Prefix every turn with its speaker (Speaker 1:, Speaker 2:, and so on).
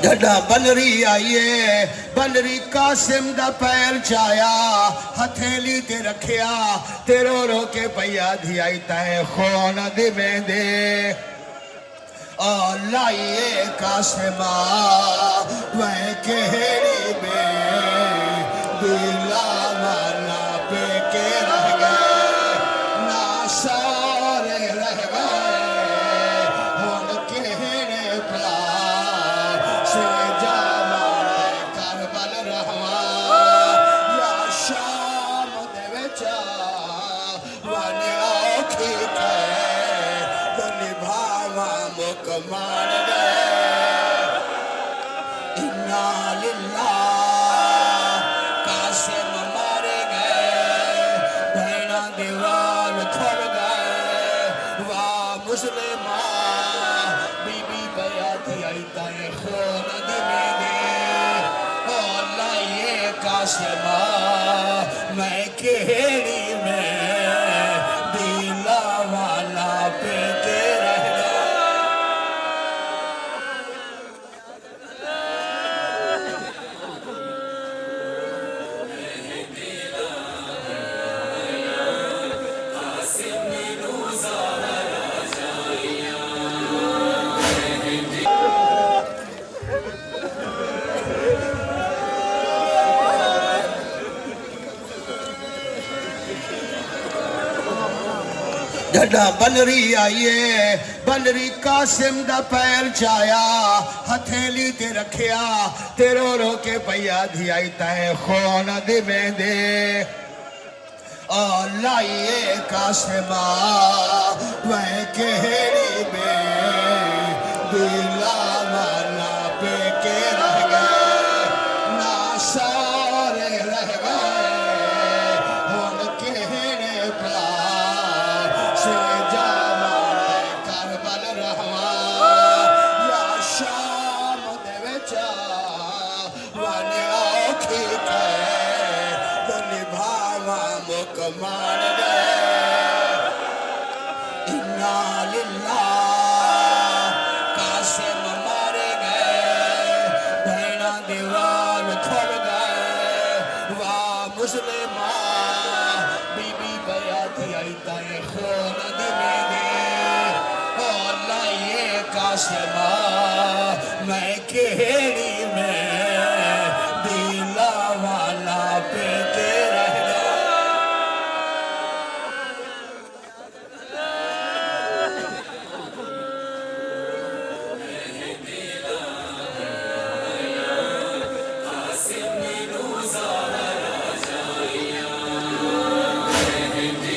Speaker 1: جڈا بنری آئیے بنری قاسم دا پیر چایا ہتھیلی تے رکھیا تے رو رو کے پیا دھیائی تائے خون دی میں دے لائیے قاسمہ وے کہڑی میں دلا والا پہ کے رہ گئے نا سارے رہ گئے ہون کہڑے پلا سے جا مارے کربل رہوا یا شام دے وچا وانے آکھی کے دلی بھاوا مکمان دے انا للہ قاسم مارے گئے بھینا دیوال کھڑ گئے واہ مسلمان بی بی بیاتی آئی تائیں خون دی میں دے اللہ یہ قاسمہ میں کہڑی میں دلا والا پہ کے رہ گئے جڈا بنری آئیے بنری قاسم دا پیر چایا ہتھیلی تے رکھیا تے رو رو کے پیا دھیائی تائے خون دی میں دے لائیے قاسمہ وے کہڑی میں دلا والا پہ کے رہ گئے نا سارے رہ گئے ہون کہڑے پلا سے جا مارے کربل رہوا یا شام دے وچا وانے آکھی کے دلی بھاوا مکمان دے انا للہ قاسم مارے گئے بھینا دیوال کھڑ گئے واہ مسلمان بی بی بیاتی آئی تائیں خون دی میں دے اللہ یہ قاسمہ میں کہڑی